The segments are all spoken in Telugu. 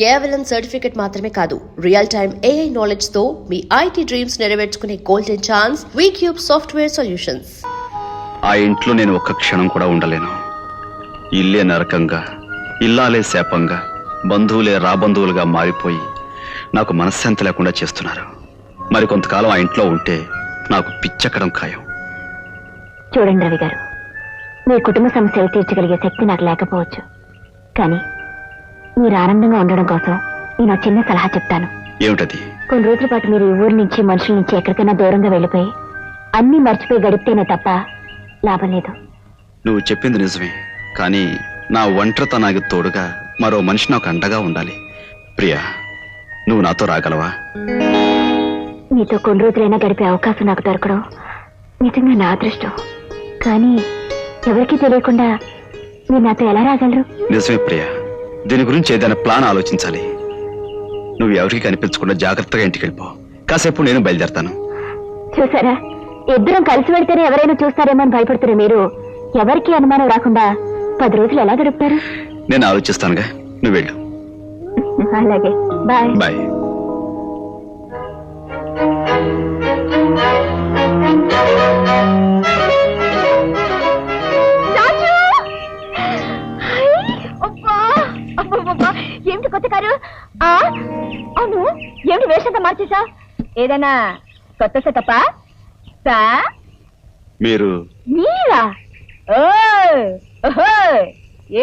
కేవలం సర్టిఫికెట్ మాత్రమే కాదు, రియల్ టైమ్ AI నాలెడ్జ్ తో మీ IT డ్రీమ్స్ నెరవేర్చుకునే golden chance V Cube software solutions. ఆ ఇంట్లో నేను ఒక్క క్షణం కూడా ఉండలేను. ఇల్లే నరకంగా, ఇల్లాలే శాపంగా, బంధువులే రాబంధువులుగా మారిపోయి నాకు మనశ్శాంతి లేకుండా చేస్తున్నారు. మరి కొంతకాలం ఆ ఇంట్లో ఉంటే నాకు పిచ్చెక్కడం ఖాయం. చూడండి రవి గారు, మీ కుటుంబ సమస్యలు తీర్చగలిగే శక్తి నాకు లేకపోవచ్చు, కానీ మీరు ఆనందంగా ఉండడం కోసం నేను చిన్న సలహా చెప్తాను. ఏమిటది? కొన్ని రోజుల పాటు మీరు ఈ ఊరి నుంచి మనుషుల నుంచి ఎక్కడికైనా దూరంగా వెళ్ళిపోయి అన్నీ మర్చిపోయి గడిపితేనే తప్ప లాభం లేదు. నువ్వు చెప్పింది నిజమే, కానీ నా ఒంటరితనానికి తోడుగా మరో మనిషి నాకు అండగా ఉండాలి. ప్రియా, నువ్వు నాతో రాగలవా? మీతో కొన్ని రోజులైనా గడిపే అవకాశం నాకు దొరకడం నిజంగా నా అదృష్టం, కానీ ఎవరికీ తెలియకుండా మీరు నాతో ఎలా రాగలరు? నిజమే ప్రియా, దీని గురించి ఏదైనా ప్లాన్ ఆలోచించాలి. నువ్వు ఎవరికి కనిపించకుండా జాగ్రత్తగా ఇంటికి వెళ్ళిపో. కాసేపు నేను బయలుదేరతాను. చూసారా, ఇద్దరం కలిసి వెళ్తేనే ఎవరైనా చూస్తారేమో అని భయపడుతున్నారు మీరు. ఎవరికి అనుమానం రాకుండా 10 రోజులు ఎలా గడుపుతారు? నేను ఆలోచిస్తానుగా, నువ్వు వెళ్ళు. అలాగే, బాయ్ బాయ్. ఏమిటి కొత్త కారు? అవును, ఏమిటి వేషంతా మార్చేసా? ఏదైనా కొత్త సెటప్పా? మీరు మీరా?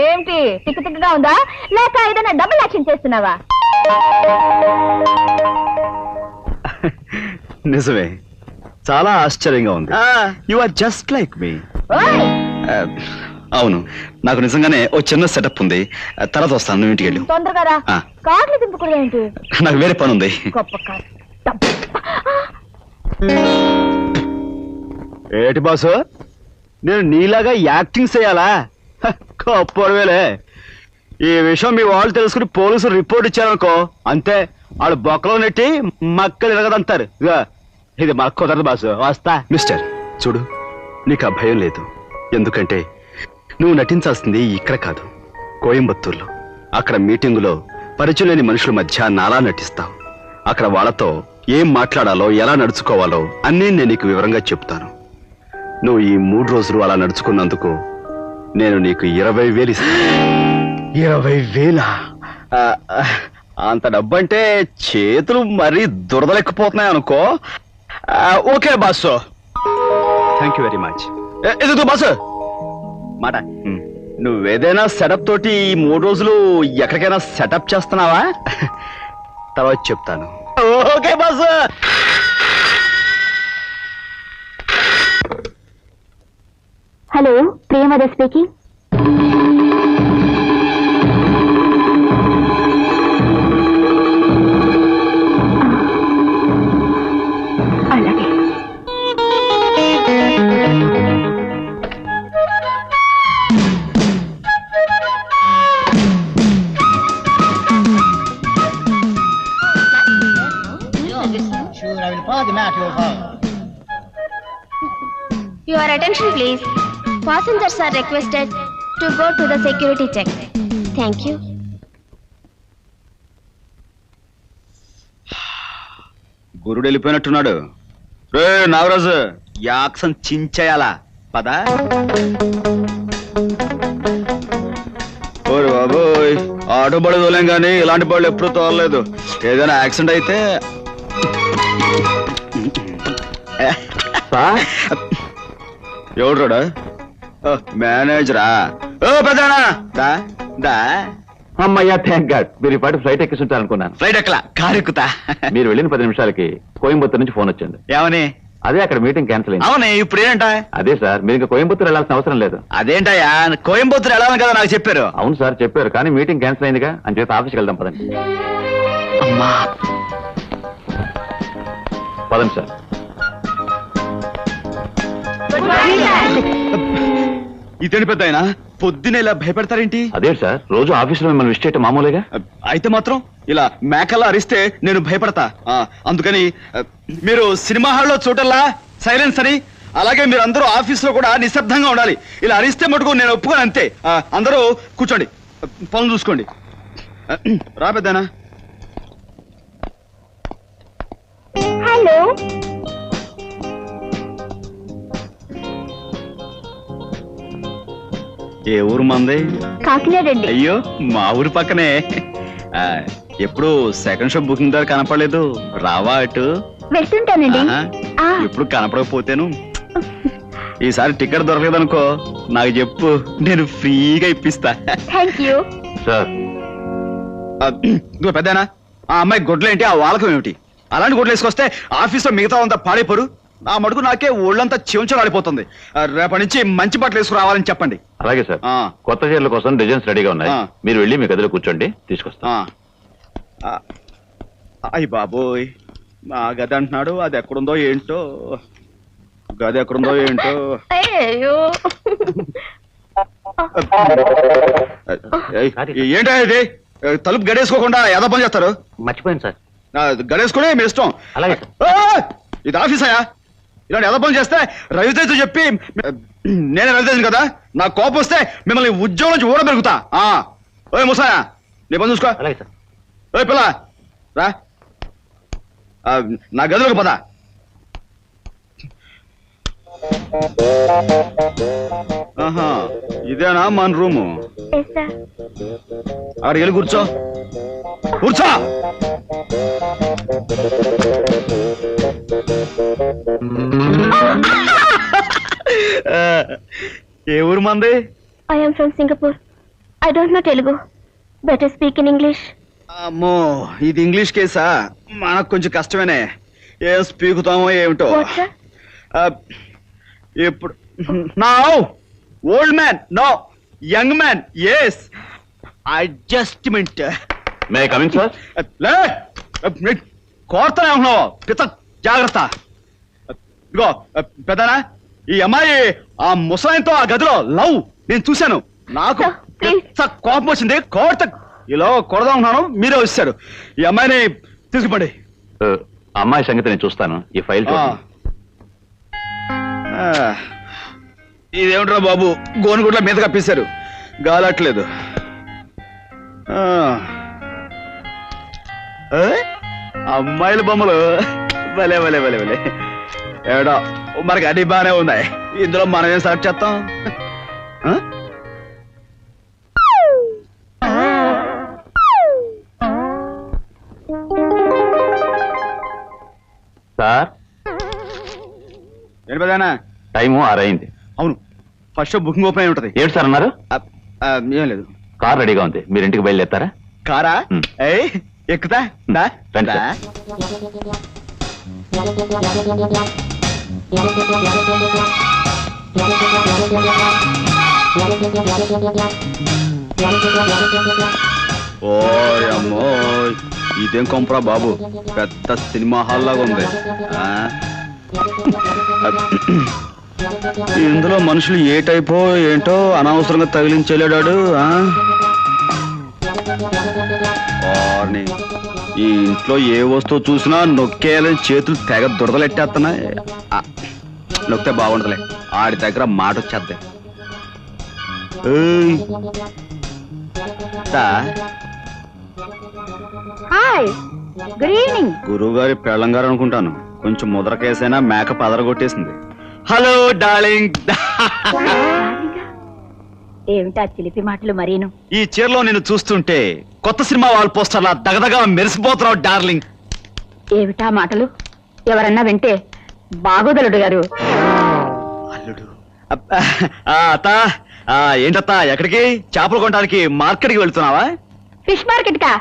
ఏమిటి తిక్కు తిక్కుగా ఉందా, లేక ఏదైనా డబుల్ యాక్షన్ చేస్తున్నావా? నిజమే, చాలా ఆశ్చర్యంగా ఉంది. యు ఆర్ జస్ట్ లైక్ మీ. అవును, నాకు నిజంగానే ఓ చిన్న సెటప్ ఉంది. తర్వాత వస్తాను, నువ్వు ఇంటికి వెళ్ళు. తొందరగా రా. కార్లు దింపుకూడదు ఏంటి? నాకు వేరే పని ఉంది. గొప్ప కారు. ఏటి బాసు, నేను నీలాగా యాక్టింగ్ చేయాలా? గొప్పవేలే. ఈ విషయం మీ వాళ్ళు తెలుసుకుని పోలీసులు రిపోర్ట్ ఇచ్చారనుకో, అంతే, వాళ్ళు బొక్కలో నెట్టి మక్కలు ఎరగదంటారు. ఇది మాకు కుదరదు బాసు, వస్తా. మిస్టర్, చూడు, నీకు ఆ భయం లేదు. ఎందుకంటే నువ్వు నటించాల్సింది ఇక్కడ కాదు, కోయంబత్తూర్లో. అక్కడ మీటింగులో పరిచయం లేని మనుషుల మధ్య నాలా నటిస్తావు. అక్కడ వాళ్ళతో ఏం మాట్లాడాలో, ఎలా నడుచుకోవాలో అన్నీ నేను నీకు వివరంగా చెప్తాను. నువ్వు ఈ 3 రోజులు అలా నడుచుకున్నందుకు నేను నీకు 20,000 ఇస్తాను. 20,000? అంత డబ్బంటే చేతులు మరీ దురదలెక్కిపోతున్నాయి అనుకో. Okay boss, thank you very much. ఎదుగు బాసు మాట, నువ్వేదైనా సెటప్ తోటి ఈ 3 రోజులు ఎక్కడికైనా సెటప్ చేస్తున్నావా? తర్వాత చెప్తాను. Okay boss. హలో, ప్రియమద స్పీకింగ్. అలాగే. Your attention please. Passengers are requested to go to the security check. Thank you. గురుడు వెళ్ళిపోయినట్టున్నాడు. రే నాగరాజు, యాక్షన్ చించేయాలా? పద. ఓరే బాబోయ్, ఆటో బడి తోలేం కానీ ఇలాంటి బళ్ళు ఎప్పుడు తోలలేదు. ఏదైనా యాక్సిడెంట్ అయితే ఎవడు? మేనేజరా? ఓ పెద్దనా, దా దా. అమ్మయ్యా, థ్యాంక్ గాడ్. మీరు ఈ పాటి ఫ్లైట్ ఎక్కిస్తుంటారు అనుకున్నాను. ఫ్లైట్ ఎక్కలా, కారు ఎక్కుతా. మీరు వెళ్ళిన 10 నిమిషాలకి కోయంబత్తూరు నుంచి ఫోన్ వచ్చింది. ఏమని? అదే అక్కడ మీటింగ్ క్యాన్సిల్ అయింది. అవునే, ఇప్పుడు ఏంటంట? అదే సార్, మీరు ఇంకా కోయంబత్తూరు వెళ్ళాల్సిన అవసరం లేదు. అదేంటయ్యా, కోయంబత్తూరు వెళ్ళాలని కదా నాకు చెప్పారు. అవును సార్ చెప్పారు, కానీ మీటింగ్ క్యాన్సిల్ అయిందిగా, అని చెప్పి ఆఫీస్కి వెళ్దాం పదండి. అమ్మా, పదండి సార్. ఇదేంటి పెద్ద ఆయన పొద్దునే ఇలా భయపెడతారేంటి? అదే సార్, రోజు ఆఫీసులో మిమ్మల్ని విష్ చేయటం మామూలుగా. అయితే మాత్రం ఇలా మేకల్లా అరిస్తే నేను భయపడతా. అందుకని మీరు సినిమా హాల్లో చూడల్లా సైలెన్స్ అని, అలాగే మీరు అందరూ ఆఫీసులో కూడా నిశ్శబ్దంగా ఉండాలి. ఇలా అరిస్తే మటుకు నేను ఒప్పుకోను, అంతే. అందరూ కూర్చోండి, పనులు చూసుకోండి. రా పెద్దనా. హలో. ఏ ఊరు మంది? కాకినాడ అండి. అయ్యో మా ఊరి పక్కనే. ఎప్పుడు సెకండ్ షో బుకింగ్ ద్వారా కనపడలేదు, రావా అటు? వెళ్తుంటానండి. ఆహా, ఎప్పుడు కనపడకపోతేను. ఈసారి టికెట్ దొరకలేదనుకో నాకు చెప్పు, నేను ఫ్రీగా ఇప్పిస్తా. Thank you. సార్ ఇదిగో పెద్దనా, ఆ అమ్మాయి గొడ్లేంటి, ఆ వాలకం ఏమిటి? అలాంటి గొడ్లు వేసుకొస్తే ఆఫీస్లో మిగతా అంతా పాడైపోరు. ఆ మడుగు నాకే ఒళ్ళంతా చెంచలు ఆడిపోతుంది. రేపటి నుంచి మంచి బట్టలు వేసుకు రావాలని చెప్పండి. అలాగే సార్. ఆ. కొత్త చీరల కోసం డిజైన్స్ రెడీగా ఉన్నాయి. ఆ. మీరు వెళ్ళి మీ గదిలో కూర్చోండి, తీసుకొస్తా. అయ్యి బాబోయ్, మా గది అంటున్నాడు, అది ఎక్కడుందో ఏంటో. గది ఎక్కడుందో ఏంటో. అయ్యో. ఏంటో ఇది, తలుపు గడేసుకోకుండా ఏదో పని చేస్తారు. మర్చిపోయింది సార్. గడేసుకునే మీ ఇష్టం. అలాగే ఇది ఆఫీసయా? ఇలాంటి ఏదో పని చేస్తే రవితేజ చెప్పి, నేనే రవితేజ కదా, నాకు కోపం వస్తే మిమ్మల్ని ఉద్యోగం నుంచి ఊడబెరుగుతా. ఓ ముసాయా, నీ పని చూసుకో. అలాగే సార్. ఓ పిల్ల రా, నా గదిలోకి పద. ఆహా, ఇదేనా మన రూము? అక్కడికి వెళ్ళి కూర్చో. కూర్చో. ఏ ఊరు మంది? I am from Singapore. I don't know Telugu. Better speak in English. అమ్మో, ఇది ఇంగ్లీష్ కేసా? మనకు కొంచెం కష్టమేనే. ఏం స్పీకుతామో ఏమిటో. What, sir? ఇప్పుడు no old man, no young man, yes adjustment. May coming sir. కోరుతానే ఉన్నావు పిత, జాగ్రత్త. ఇదిగో పెద్దనా, ఈ అమ్మాయి ఆ ముసలాయంతో ఆ గదిలో లవ్ నేను చూశాను. నాకు Sir, please. పిచ్చ కోపం వచ్చింది. కోర్త ఇలా కొడదాం ఉన్నాను, మీరే వచ్చారు. ఈ అమ్మాయిని తీసుకుపండి. అమ్మాయి సంగతి నేను చూస్తాను. ఈ ఫైల్ చూడండి. ఇదేమిట్రా బాబు, గోనుగుడ్ల మీద కప్పేశారు, గాలట్లేదు. అమ్మాయిల బొమ్మలు భలే భలే భలే భలే. ఏడో మనకి అన్ని బాగానే ఉన్నాయి, ఇందులో మనం ఏం సెలెక్ట్ చేస్తాం? సార్ ఏంటి పెద్దనా? టైము 6 అయింది. అవును, ఫస్ట్ షో బుకింగ్ ఓపెన్ అయి ఉంటది. ఏమిటి సార్ అన్నారు? ఏం లేదు. కార్ రెడీగా ఉంది, మీరు ఇంటికి బయలుదేరతారా? కారా? ఏయ్ ఎక్కుతా. రండి సార్. ఓ అమ్మో, ఇదేం కొంపరా బాబు, పెద్ద సినిమా హాల్ లాగా ఉంది. ఇందులో మనుషులు ఏ టైపో ఏంటో అనవసరంగా తగిలించేలేడాడు. ఈ ఇంట్లో ఏ వస్తువు చూసినా నొక్కేయాలని చేతులు తెగ దురదలెట్టేస్తున్నాయి. నొక్కితే బాగుండదులే, ఆడి దగ్గర మాట వచ్చేద్దాం. Hi, good evening. గురువు గారి పెళ్ళంగారు అనుకుంటాను, కొంచెం ముద్ర కేసైనా మేక పదరగొట్టేసింది. Hello darling. ఏమిటా చిలిపి మాటలు మరీను? ఈ చీరలో నేను చూస్తుంటే కొత్త సినిమా వాల్ పోస్టర్లా దగదగా మెరిసిపోతున్నావు డార్లింగ్. ఏమిటా మాటలు? ఎవరన్నా వింటే బాగోదలుడు గారు. అల్లుడు. అత్త, ఏంటత్త ఎక్కడికి? చేపలు కొనడానికి మార్కెట్కి వెళ్తున్నావా? ఫిష్ మార్కెట్ కా?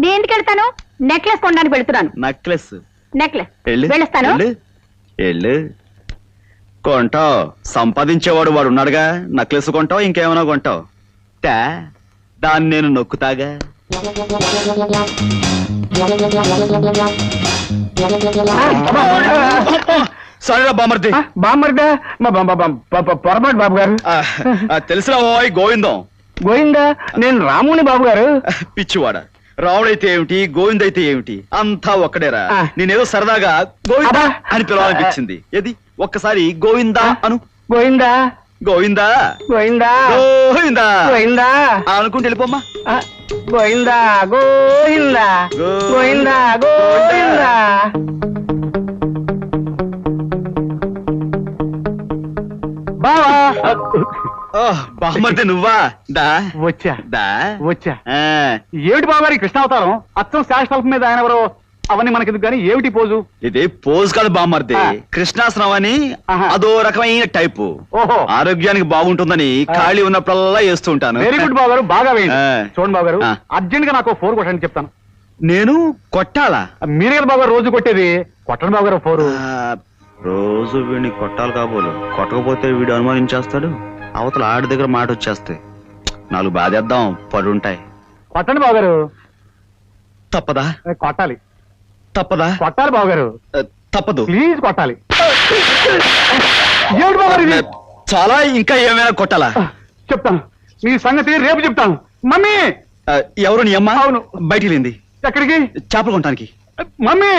దేనికి వెళ్తాను? నెక్లెస్ కొనడానికి వెళ్తున్నాను. నెక్లెస్? నెక్లెస్ వెళ్ళు, వెళ్ళొస్తాను. వెళ్ళు, వెళ్ళు. కొంటావు, సంపాదించేవాడు వాడు ఉన్నాడుగా. నెక్లెస్ కొంటావు, ఇంకేమైనా కొంటావు. దాన్ని నేను నొక్కుతాగా. సరేరా బామర్ది. బామ్మర్దా? పొరపాటు బాబు గారు. తెలిసిన ఓయ్ గోవిందం. గోయిందా? నేను రాముని బాబు గారు. పిచ్చివాడ, రావుడైతే ఏమిటి, గోవిందైతే ఏమిటి, అంతా ఒక్కడేరా. ఆ. నేనేదో సరదాగా గోవిందా అబ్బా. అని పిలవాలనిపించింది. ఏది ఒక్కసారి గోవిందా అను. గోయిందా? గోవిందా గోయిందా గోవిందా గోయిందా అనుకుంటే వెళ్ళిపోమ్మా. గోయిందా గోయిందా గోయిందా గోయిందా. బావా బామ్మర్ది నువ్వా? దా వచ్చా దా వచ్చా. ఆ, ఏమిటి బాబు కృష్ణ అవతారం? అచ్చం శాస్త్రం మీద ఆయన ఎవరో అవన్నీ మనకి కానీ ఏమిటి పోజు? ఇది పోజ్ కాదు బామ్మర్ది, ఆ. కృష్ణాసనం అని ఆహా. అదో రకమైన టైపు. ఓహో ఆరోగ్యానికి బాగుంటుందని ఖాళీ ఉన్నప్పుడల్లా వేస్తూ ఉంటాను. వెరీ గుడ్ బాబు గారు, బాగా వేయండి. ఆ. చూడండి బాబు గారు, ఆ. అర్జెంట్ గా నాకు 4 కొట్టండి చెప్తాను. నేను కొట్టాలా? మీరే కదా బాబు గారు రోజు కొట్టేది, కొట్టండి బాబు గారు 4. ఆ, రోజు వీడిని కొట్టాలి కాబోలు. కొట్టకపోతే వీడు అనుమానించేస్తాడు, అవతల ఆడి దగ్గర మాట వచ్చేస్తాయి. 4 బాధేద్దాం, పడుంటాయి. కొట్టండి బాబు గారు. తప్పదా? కొట్టాలి తప్పదా? కొట్టాలి బాబు గారు, తప్పదు. ప్లీజ్ కొట్టాలి. ఏమిటి బాబు గారు ఇది? చాలా ఇంకా ఏమైనా కొట్టాలా? చెప్తాను, మీ సంగతి రేపు చెప్తాను. మమ్మీ ఆ, ఎవరు నీ అమ్మ? అవును. బయటికి వెళ్ళింది ఎక్కడికి? చేపలు కొనటానికి. మమ్మీ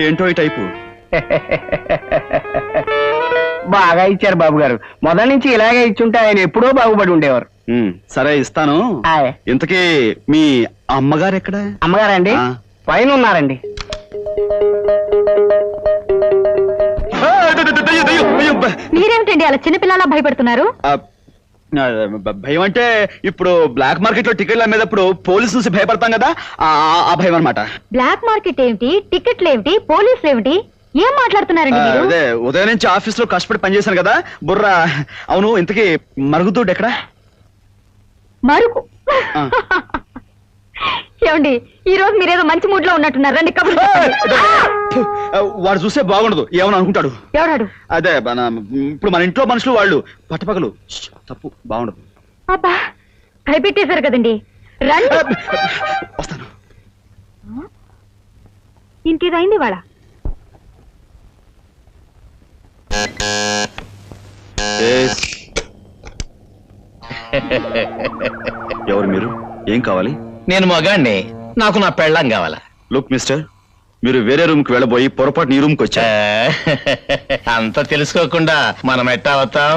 ఏంటో ఈ టైపు. బాగా ఇచ్చారు బాబు గారు, మొదటి నుంచి ఇలాగే ఇచ్చుంటే ఆయన ఎప్పుడో బాగుపడి ఉండేవారు. సరే ఇస్తాను. ఆయ్. ఇంతకీ మీ అమ్మగారు ఎక్కడ? అమ్మగారండి ఆ. పైన ఉన్నారండి. ఆ, దయ్యం, దయ్యం, దయ్యం. మీరేమిటండి అలా చిన్నపిల్లలా భయపడుతున్నారు? ఆ, భయం అంటే ఇప్పుడు బ్లాక్ మార్కెట్ లో టికెట్లు అమ్మేటప్పుడు పోలీసు చూసి భయపడతాం కదా, ఆ భయం అనమాట. బ్లాక్ మార్కెట్ ఏమిటి, టికెట్లు ఏమిటి, పోలీసులు ఏమిటి, ఏం మాట్లాడుతున్నారండి మీరు? అదే ఉదయం నుంచి ఆఫీస్ లో కష్టపడి పనిచేశాను కదా బుర్ర. అవును, ఇంతకీ మరుగుదొడ్డు ఎక్కడ? మరుకు ఆ. ఏమండి, ఈ రోజు మీరేదో మంచి మూడ్ లో ఉన్నట్టున్నారు, రండి కబుర్లు చెప్పండి. వాడు చూస్తే బాగుండదు, ఏమని అనుకుంటాడు. ఎవడాడు? అదే ఇప్పుడు మన ఇంట్లో మనుషులు వాళ్ళు పట్టపగలు. తప్పు, బాగుండదు. అబ్బా, భయపెట్టేశారు కదండి, రండి. వస్తాను. ఇంకేదైంది వాళ్ళ? ఎవరు మీరు? ఏం కావాలి? నేను మగాణ్ణి, నాకు నా పెళ్ళం కావాలా. లుక్ మిస్టర్, మీరు వేరే రూమ్ కి వెళ్ళబోయి పొరపాటు నీ రూమ్ కి వచ్చా. అంత తెలుసుకోకుండా మనం ఎట్టా అవుతాం?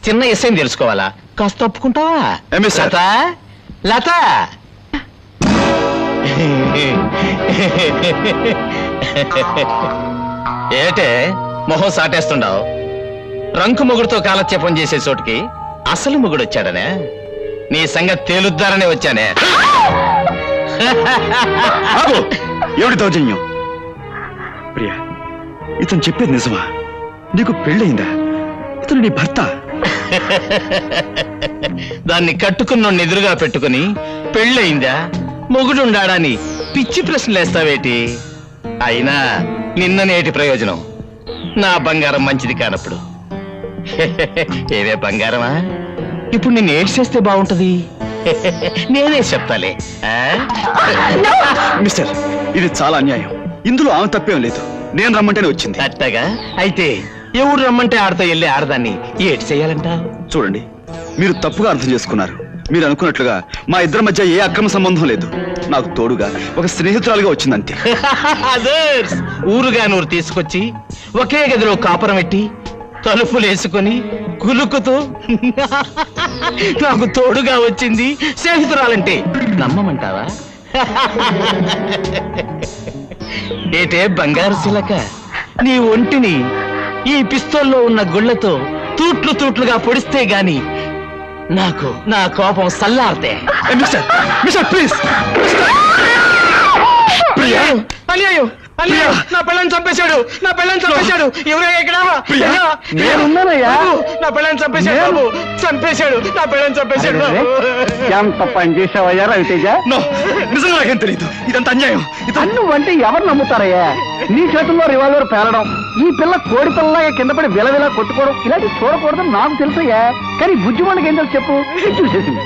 చిన్న విషయం తెలుసుకోవాలా? కాస్త తప్పుకుంటావా? ఏ మిస్టర్? లత, లత. ఏటే మొహం సాటేస్తుండవు? రంకు మొగుడుతో కాలక్షేపం చేసే చోటుకి అసలు మొగుడు వచ్చాడనే? నీ సంగతి తేలుద్దారనే వచ్చానే. ఆగు! ఏమిటి దౌర్జన్యం? ప్రియా, ఇతను చెప్పేది నిజమా? నీకు పెళ్ళయిందా? ఇతను నీ భర్త? దాన్ని కట్టుకున్న ఎదురుగా పెట్టుకుని పెళ్ళయిందా, మొగుడుండాడని పిచ్చి ప్రశ్నలు వేస్తావేటి? అయినా నిన్ననేటి ప్రయోజనం? నా బంగారం మంచిది కానప్పుడు. ఏవే బంగారమా, ఇప్పుడు నిన్ను ఏడ్ చేస్తే బాగుంటది. నేనే చెప్తాలే. ఆ? మిస్టర్, ఇది చాలా అన్యాయం. ఇందులో ఆమె తప్పేం లేదు, నేను రమ్మంటేనే వచ్చింది. అట్టగా అయితే ఎవరు రమ్మంటే ఆడతో వెళ్ళి ఆడదాన్ని ఏడ్ చెయ్యాలంట? చూడండి, మీరు తప్పుగా అర్థం చేసుకున్నారు. మీరు అనుకున్నట్లుగా మా ఇద్దరి మధ్య ఏ అక్రమ సంబంధం లేదు. నాకు తోడుగా ఒక స్నేహితురాలుగా వచ్చిందంతే. అదర్స్ ఊరుగా నూరు తీసుకొచ్చి ఒకే గదిలో కాపురం పెట్టి తలుపులు వేసుకొని కులుకుతూ నాకు తోడుగా వచ్చింది స్నేహితురాలంటే నమ్మమంటావా? ఏటే బంగారు శిలక, నీ ఒంటిని ఈ పిస్తోల్లో ఉన్న గుళ్లతో తూట్లు తూట్లుగా పొడిస్తే గాని నాకు నా కోపం సల్లారితే. Mister, mister please. అన్యాయం, అన్యాయం, అన్యాయం. నా పిల్లని చంపేశాడు, నా పిల్లని చంపేశాడు. ఎవరయ్యా ఇక్కడ? అయ్యా, నేనున్నానయ్యా. బాబు, నా పిల్లని చంపేశాడు బాబు, చంపేశాడు, నా పిల్లని చంపేశాడు బాబు. ఎంత పని చేసావయ్యా రవితేజ? నో, నిజంగా నాకేం తెలియదు. ఇదంతా అన్యాయం. నువ్వంటే ఎవరు నమ్ముతారయ్యా? నీ చేతుల్లో రివాల్వర్ పేలడం, ఈ పిల్ల కోడి పిల్లలాగా కింద పడి విలవిలా కొట్టుకోవడం, ఇలాంటి చూడకూడదని నాకు తెలుసయ్యా. కానీ బుజ్జిమండకి ఏం తెలుసు చెప్పు? చూసేసింది.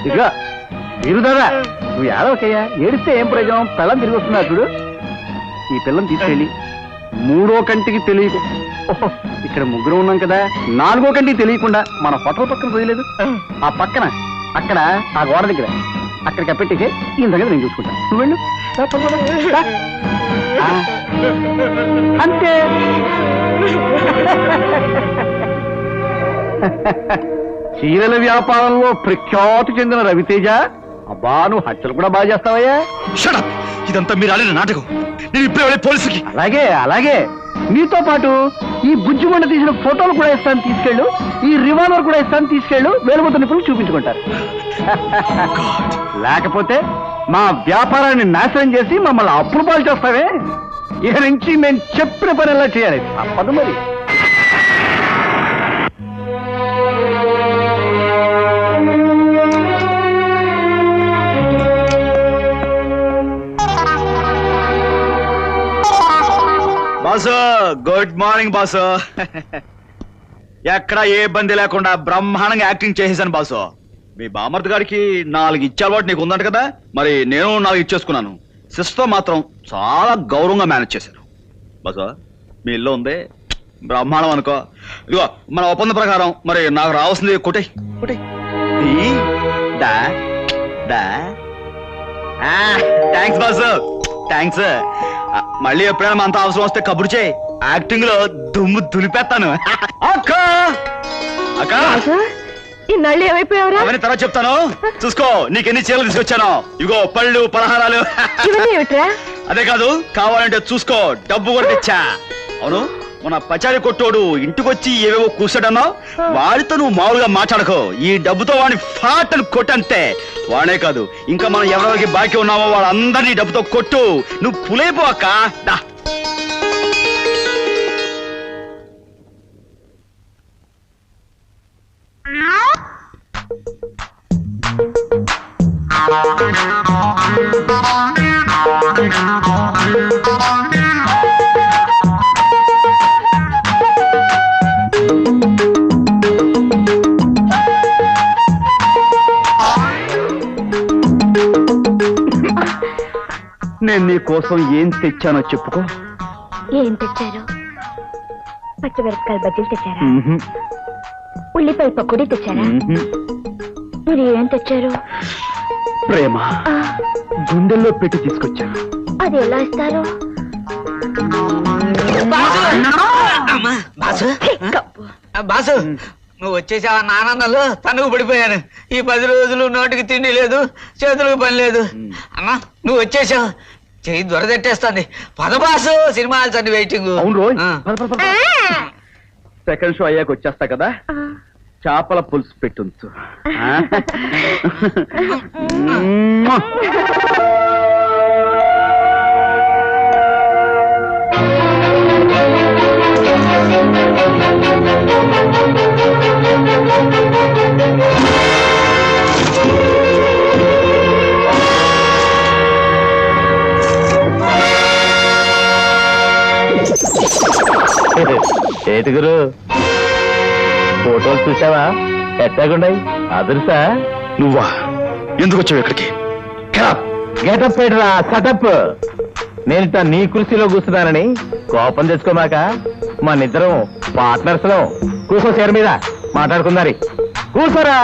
ఇదిగో మీరు దాదా, నువ్వు ఏడవకయ్యా. ఏడిస్తే ఏం ప్రయోజనం? పిల్లని తిరిగి వస్తున్నా చూడు. ఈ పిల్లని తీసుకెళ్ళి 3వ కంటికి తెలియదు. ఓహో, ఇక్కడ ముగ్గురు ఉన్నాం కదా, 4వ కంటికి తెలియకుండా మన హోటల్ పక్కన పోయలేదు, ఆ పక్కన అక్కడ ఆ గోడ దగ్గర అక్కడికి అప్పెట్టేసే ఈ సంగతి నేను చూసుకుంటాను. నువ్వు వెళ్ళు. రా, పద, పద. రా. ఆ. అంతే. చీరల వ్యాపారంలో ప్రఖ్యాతి చెందిన రవితేజ, అబ్బా నువ్వు హత్యలు కూడా బాగా చేస్తావయ్యా. షడప్! ఇదంతా మీరు ఆడిన నాటకం. నేను ఇప్పుడే వెళ్ళి పోలీసుకి. అలాగే అలాగే, నీతో పాటు ఈ బుజ్జిమండ తీసిన ఫోటోలు కూడా ఇస్తాను, తీసుకెళ్ళు. ఈ రివాల్వర్ కూడా ఇస్తాను, తీసుకెళ్ళు. వేలుముద్ర నిపుణులు చూపించుకుంటారు. లేకపోతే మా వ్యాపారాన్ని నాశనం చేసి మమ్మల్ని అప్పులు పాలు చేస్తావే. ఇక నుంచి మేము చెప్పిన పని ఎలా చేయాలి, తప్పదు మరి. Boss, good morning boss. ఎక్కడ ఏ ఇబ్బంది లేకుండా బ్రహ్మాండంగా యాక్టింగ్ చేసేసాను బాసు. మీ బామర్ది గారికి 4 ఇచ్చే అలవాటు నీకు ఉందంట కదా, మరి నేను 4 ఇచ్చేసుకున్నాను. సిస్టర్ మాత్రం చాలా గౌరవంగా మేనేజ్ చేశాను బాసు. మీ ఇల్లు ఉంది, బ్రహ్మాండం అనుకో. ఇదిగో మన ఒప్పంద ప్రకారం మరి నాకు రావాల్సింది కొట్టే కొట్టే. Thanks boss, thanks. మళ్ళీ ఎప్పుడైనా అంత అవసరం వస్తే కబురు చేయి. యాక్టింగ్ లో దుమ్ము దులిపేస్తాను. అక్క అక్క, ఇన్నాళ్ళు ఏమైపోయావురా? అవన్నీ తర్వాత చెప్తాను, చూసుకో. నీకెన్ని చీరలు తీసుకొచ్చాను. ఇగో పళ్ళు, పలహారాలు. ఇవన్నీ ఏమిట్రా? అదే కాదు, కావాలంటే చూసుకో, డబ్బు కూడా తెచ్చా. అవును, మన పచారి కొట్టోడు ఇంటికొచ్చి ఏవేవో కూర్చాడన్నావు, వాడితో నువ్వు మామూలుగా మాట్లాడకో. ఈ డబ్బుతో వాడిని ఫాట్ అని కొట్టంతే. వాడే కాదు, ఇంకా మనం ఎవరెవరికి బాకీ ఉన్నామో వాళ్ళందరినీ డబ్బుతో కొట్టు. నువ్వు పులైపో అక్క. దా. నేను నీ కోసం ఏం తెచ్చానో చెప్పుకో. ఏం తెచ్చారు? పచ్చిమిరపకాయలు బజ్జీలు తెచ్చారా? ఉల్లిపాయ పకోడీ తెచ్చారా? మీరు ఏం తెచ్చారు? ప్రేమ గుండెల్లో పెట్టి తీసుకొచ్చాను. అది ఎలా ఇస్తారు? బాసు, నువ్వు వచ్చేసావా? నాన్నలు తనుకు పడిపోయాను. ఈ 10 రోజులు నోటికి తిండి లేదు, చేతులకు పని లేదు. అమ్మా నువ్వు వచ్చేసావు, చెయ్యి దొరదెట్టేస్తుంది. పద బాసు, సినిమా హాల్స్ అన్ని వెయిటింగ్. అవును రోయ్, సెకండ్ షో అయ్యాక వచ్చేస్తా కదా, చేపల పులుసు పెట్టుంచు. ఏటి గురు, ఫోటోలు చూసావా? ఎట్టాగుండాయి? అదురుసా? నువ్వా? ఎందుకు వచ్చావు ఇక్కడికి? గెటప్ పెట్టరా, సెటప్. నేను నీ కుర్చీలో కూర్చున్నానని కోపం తెచ్చుకోమాక. మనిద్దరం పార్ట్నర్స్ లో. కూర్చో చీర మీద, మాట్లాడుకుందారి. కూర్చోరా.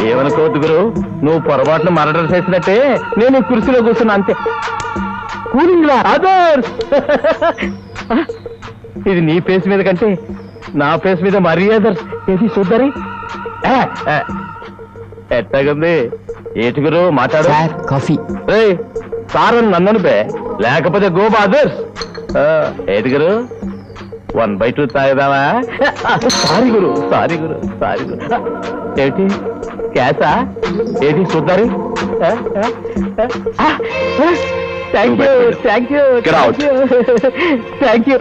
ఏమనుకోవద్దు గురు, నువ్వు పొరపాటును మర్డర్ చేసినట్టే నేను ఈ కుర్చీలో కూర్చున్నా, అంతే. కూలింగ్లా అదర్స్. ఇది నీ ఫేస్ మీద కంటే నా ఫేస్ మీద మరీ అదర్స్. ఏది చూద్దరి. ఎట్టగుంది? ఏటుగురు మాట్లాడు. కాఫీ. సార్ నన్ను పే, లేకపోతే గోబా అదర్స్. ఏటుగురు 1/2 తాగుదామా? సారీ గురు, సారీ గురు, సారీ గురు. ఏటి క్యాసా? ఏటి చూద్దరి. Thank you, thank you, thank you, thank you.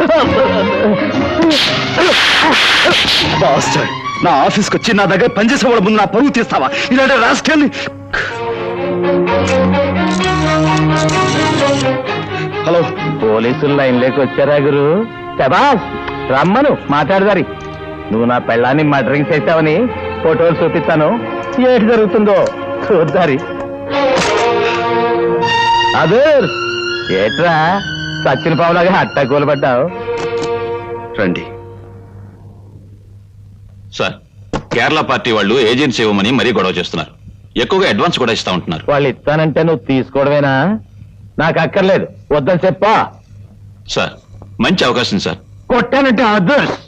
Bastard, నా ఆఫీస్కి వచ్చి నా దగ్గర పనిచేసే వాళ్ళ ముందు నా పరువు తీస్తావా? ఇలాంటి రాస్కెళ్ళి. హలో, పోలీసులు లైన్లోకి వచ్చారా గురు? శబాస్, రమ్మను మాట్లాడదారి. నువ్వు నా పెళ్ళాన్ని మర్డరింగ్ చేసావని ఫోటోలు చూపిస్తాను, ఏటి జరుగుతుందో చూద్దారి. అదే ఏట్రా సచ్చిన పావులాగా హట్టా కూలబడ్డావు? రండి సార్. కేరళ పార్టీ వాళ్ళు ఏజెన్సీ ఇవ్వమని మరీ గొడవ చేస్తున్నారు. ఎక్కువగా అడ్వాన్స్ కూడా ఇస్తా ఉంటున్నారు. వాళ్ళు ఇస్తానంటే నువ్వు తీసుకోవడమేనా? నాకు అక్కర్లేదు, వద్దని చెప్పా. సార్ మంచి అవకాశం సార్. కొట్టానంటే అదర్స్.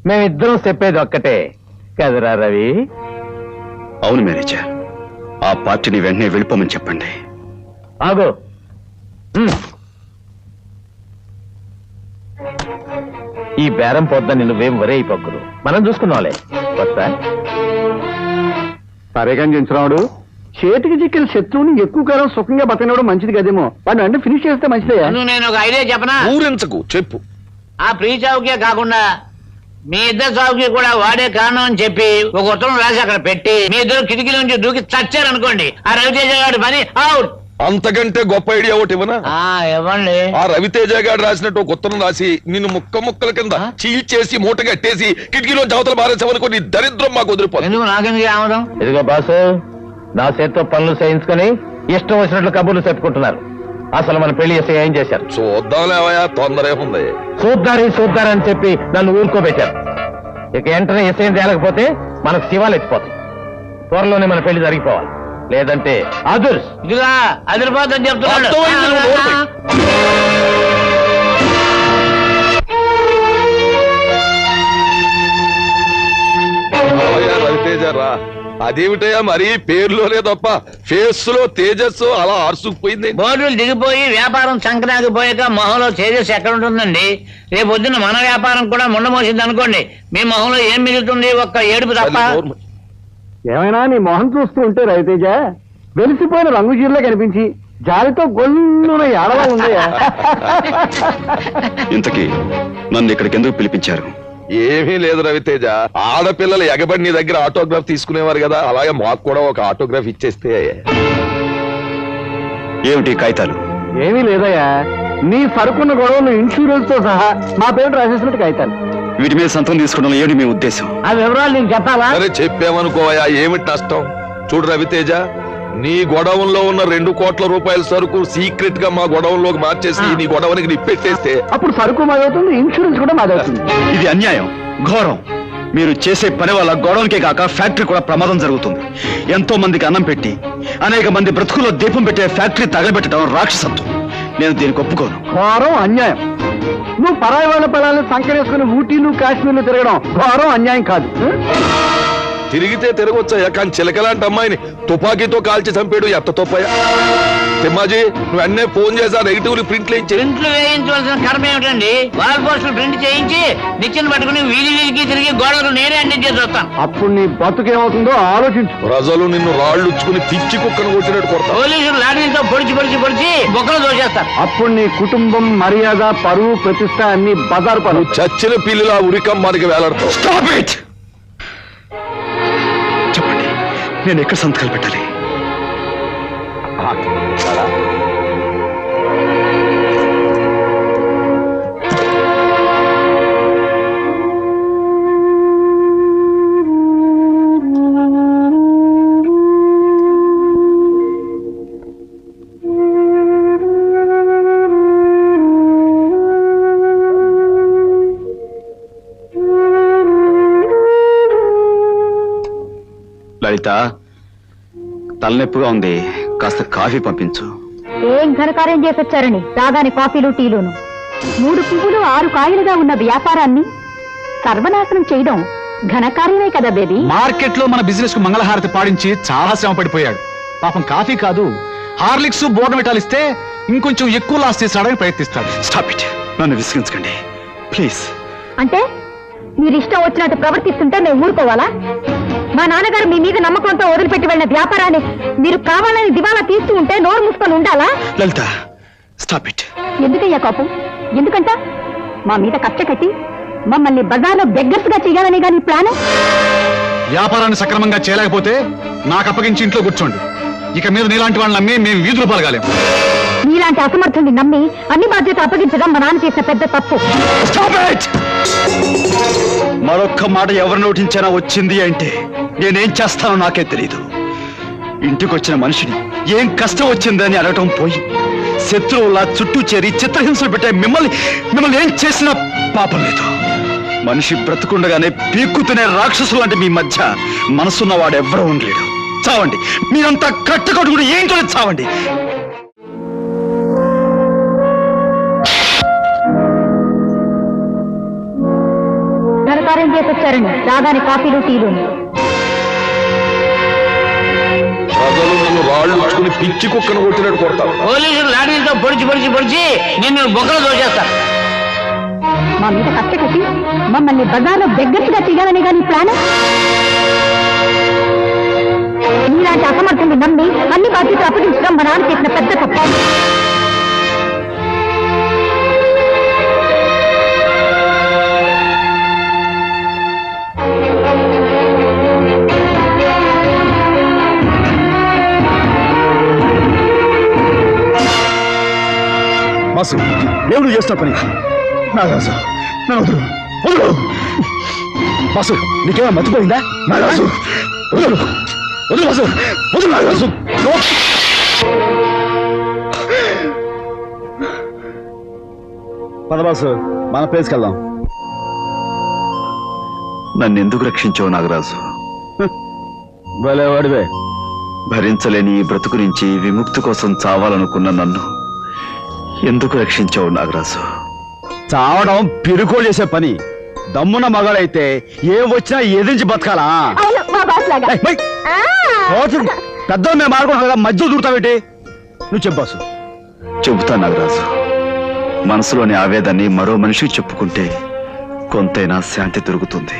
మేమిద్దరం చెప్పేది ఒక్కటే కదరా రవి? అవును మేనేజర్, ఆ పార్టీని వెంటనే వెళ్ళిపోమని చెప్పండి. ఆగు. ఈ బేరం పోద్దని నువ్వేం వరే అయిపోకురు, మనం చూసుకున్నావులే. వస్తా. సరే కానీ చించరావుడు, చేతికి చిక్కిన శత్రువుని ఎక్కువ కాలం సుఖంగా బతకనవడం మంచిది కదేమో. వాడిని అంటే ఫినిష్ చేస్తే మంచిదే. నేను ఒక ఐడియా చెప్పనా? ఊరించకు, చెప్పు. ఆ ప్రీ చావుకే కాకుండా మీ ఇద్దరు చావుకి కూడా వాడే కారణం అని చెప్పి ఒక ఉత్తరం రాసి అక్కడ పెట్టి మీ ఇద్దరు కిటికీ నుంచి దూకి చచ్చారనుకోండి, ఆ రవితేజ గారి పని అవుట్. అంతకంటే గొప్ప ఐడియా ఒకటి ఇవ్వనా? ఇవ్వండి. ఆ రవితేజ గారు రాసినట్టు ఒక ఉత్తరం రాసి నిన్ను ముక్క ముక్కల కింద చీల్చేసి మూట కట్టేసి కిటికీలో జావతలు మారేసామనుకో, నీ దరిద్రం మాకు వదిలిపోతుంది. ఎందుకు నాకెందుకు ఆమదం? ఇదిగో బాసు, నా చేత్తో పనులు చేయించుకొని ఇష్టం వచ్చినట్లు కబుర్లు చెప్పుకుంటున్నారు. అసలు మన పెళ్లి చేస్తే ఏం చేశారు? చూద్దాంలేవయా, తొందర ఏముంది. చూద్దారని చెప్పి నన్ను ఊరుకోబెట్టారు. ఇక వెంటనే ఎస్ఐం తేలకపోతే మనకు శివాలు ఎత్తిపోతాయి. త్వరలోనే మన పెళ్లి జరిగిపోవాలి, లేదంటే అదుర్స్. ఇదిగా అదిరిపోతుందని చెప్తున్నాడు. అర్థమైంది, నువ్వు నోరు రవితేజ రా. అదేమిటయా మరి పేరులోనే తప్ప ఫేస్ లో తేజస్సు అలా ఆర్సుకుపోయింది. బోర్డులు దిగిపోయి వ్యాపారం సంక్రాంతిపోయాక మొహంలో తేజస్ ఎక్కడ ఉంటుందండి? రేపు పొద్దున్న మన వ్యాపారం కూడా ముండమోసింది అనుకోండి, మీ మొహంలో ఏం మిగులుతుంది? ఒక్క ఏడుపు తప్ప. ఏమైనా నీ మొహం చూస్తూ ఉంటే రవితేజ వెలిసిపోయిన రంగు చీరలో కనిపించి జాలితో గొల్లున ఏడవ ఉందయ్యా. ఇంతకీ నన్ను ఇక్కడికి ఎందుకు పిలిపించారు? ఏమీ లేదు రవితేజ, ఆడపిల్లలు ఎగబడి నీ దగ్గర ఆటోగ్రాఫ్ తీసుకునేవారు కదా, అలాగే మాకు కూడా ఒక ఆటోగ్రాఫ్ ఇచ్చేస్తే. ఏమిటి కాగితాలు? ఏమీ లేదయ్యా, నీ సరుకున్న గొడవలు ఇన్సూరెన్స్ తో సహా మా పేరు రాసేసినట్టు కాగితాలు. వీటి మీద సంతకం తీసుకోవడం ఏమిటి మీ ఉద్దేశం? ఆ వివరాలు నేను చెప్పాలా? సరే చెప్పామనుకోవయా, ఏమిటి నష్టం? చూడు రవితేజ, నీ గొడవంలో ఉన్న 2 కోట్ల రూపాయల సరుకు సీక్రెట్ గా మా గొడవంలోకి మార్చేసి నీ గొడవనికి నిప్పెట్టేస్తే అప్పుడు సరుకు మాదవుతుంది, ఇన్సూరెన్స్ కూడా మాదవుతుంది. ఇది అన్యాయం, ఘోరం. మీరు చేసే పని వల్ల గొడవలకే కాక ఫ్యాక్టరీ కూడా ప్రమాదం జరుగుతుంది. ఎంతో మందికి అన్నం పెట్టి అనేక మంది బ్రతుకుల్లో దీపం పెట్టే ఫ్యాక్టరీ తగలబెట్టడం రాక్షసత్వం. నేను దీనికి ఒప్పుకోను. ఘోరం, అన్యాయం. నువ్వు పరాయి వాళ్ళ పిల్లల్ని సంకరేసుకుని ఊటీలు కాశ్మీర్లు తిరగడం ఘోరం, అన్యాయం కాదు. తిరిగితే తిరగొచ్చాయా, కానీ చిలకలాంటి అమ్మాయిని తుపాకీతో కాల్చి చంపాడు ఎంత తప్పయా? తిమ్మాజీ, నువ్వు అన్నే ఫోన్ చేసా నెగిటివ్ ప్రింట్లు ప్రింట్లు వేయించవలసిన కర్మ ఏమిటండి? వాల్ పోస్టులు ప్రింట్ చేయించి నిచ్చెన పట్టుకుని వీధి వీధికి తిరిగి గోడలు నేనే అంటించి చేసి వస్తాను. అప్పుడు నీ బతుకేమవుతుందో ఆలోచించు. ప్రజలు నిన్ను రాళ్ళుచ్చుకుని పిచ్చి కుక్కను కొట్టినట్టు కొడతారు. పోలీసులు లాఠీలతో పొడిచి బొక్కలు దోచేస్తారు. అప్పుడు నీ కుటుంబం, మర్యాద, పరువు, ప్రతిష్ట అన్ని బజారు పనులు. చచ్చిన పిల్లిలా ఉరికమ్మానికి వేలాడతావు. చెప్పండి, నేను ఎక్కడ సంతకాలు పెట్టాలి? లలిత, తలనొప్పిగా ఉంది, కాస్త కాఫీ పంపించు. ఏం ఘనకార్యం చేసొచ్చారని రాగానే కాఫీలు టీలును. 3 పువ్వులు 6 కాయలుగా ఉన్న వ్యాపారాన్ని సర్వనాశనం చేయడం ఘనకార్యమే కదా బేబీ. మార్కెట్ లో మన బిజినెస్ కు మంగళహారతి పాడించి చాలా శ్రమ పడిపోయాడు. పాపం కాఫీ కాదు, హార్లిక్స్ బోర్నవిటాలు ఇస్తే ఇంకొంచెం ఎక్కువ లాస్ చేసాడని ప్రయత్నిస్తాడు. స్టాప్ ఇట్, నన్ను విసిగించకండి ప్లీజ్. అంటే మీరు ఇష్టం వచ్చినట్టు ప్రవర్తిస్తుంటే మేము ఊరుకోవాలా? మా నాన్నగారు మీ మీద నమ్మకంతో వదిలిపెట్టి వెళ్ళిన వ్యాపారాన్ని మీరు కావాలని దివాలా తీస్తూ ఉంటే నోరు మూసుకొని ఉండాలా? లలిత, స్టాప్ ఇట్. ఎందుకయ్యా కోపం? ఎందుకంట మా మీద కక్ష కట్టి మమ్మల్ని బజార్లో బెగ్గర్స్ గా చేయాలని గాని ప్లాన్? వ్యాపారాన్ని సక్రమంగా చేయలేకపోతే నాకు అప్పగించి ఇంట్లో కూర్చోండి. ఇక మీద నీలాంటి వాళ్ళని నమ్మి మేము వీధులు పాల్గాలేము. నీలాంటి అసమర్థుల్ని నమ్మి అన్ని బాధ్యత అప్పగించడం మా నాన్న చేసిన పెద్ద తప్పు. మరొక్క మాట ఎవరు నోటించినా వచ్చింది అంటే నేనేం చేస్తానో నాకే తెలియదు. ఇంటికొచ్చిన మనిషిని ఏం కష్టం వచ్చిందని అడగటం పోయి శత్రువులా చుట్టూ చేరి చిత్రహింసలు పెట్టే మిమ్మల్ని ఏం చేసినా పాపం లేదు. మనిషి బ్రతుకుండగానే పీక్కుతునే రాక్షసులు అంటే మీ మధ్య మనసున్నవాడు ఎవరూ ఉండలేడు. చావండి, మీరంతా కట్టుకట్టుకుని ఏంటో చావండి. వ్యాపారం చేసి వచ్చారండి రాగానే కాఫీలు టీలు. ప్రజలు నన్ను రాళ్ళు వచ్చుకుని పిచ్చి కుక్కను కొట్టినట్టు కొడతారు. పోలీసులు లాఠీలతో పొడిచి నిన్ను బొక్కలు దోచేస్తారు. మా మీద కష్ట కట్టి మమ్మల్ని బజార్లో దగ్గరగా తీయాలని కానీ ప్లాన్. ఇలాంటి అసమర్థుని నమ్మి అన్ని బాధ్యతలు అప్పగించడం మా నాన్న చేసిన పెద్ద తప్పు. బాసు దేవుడు చేస్తున్న పని నాగరాజు నన్ను వదులు వదులు. బాసు నీకేమో మర్చిపోయిందా? నాగరాజు వదులు వదులు బాసు వదులు నాగరాజు. పద బాసు మన ప్లేస్కి వెళ్దాం. నన్నెందుకు రక్షించావు నాగరాజు? భలే వాడివే. భరించలేని ఈ బ్రతుకు నుంచి విముక్తి కోసం చావాలనుకున్న నన్ను ఎందుకు రక్షించావు నాగరాజు? చావడం పిరుకోలు చేసే పని. దమ్మున మగాడైతే ఏం వచ్చినా ఎదిరించి బతకాలా? పెద్దలు మేము ఆడుకుంటాం కదా, మధ్యలో దూరుతావేంటి? నువ్వు చెప్పాసు. చెబుతా నాగరాజు. మనసులోని ఆవేదాన్ని మరో మనిషికి చెప్పుకుంటే కొంతైనా శాంతి దొరుకుతుంది.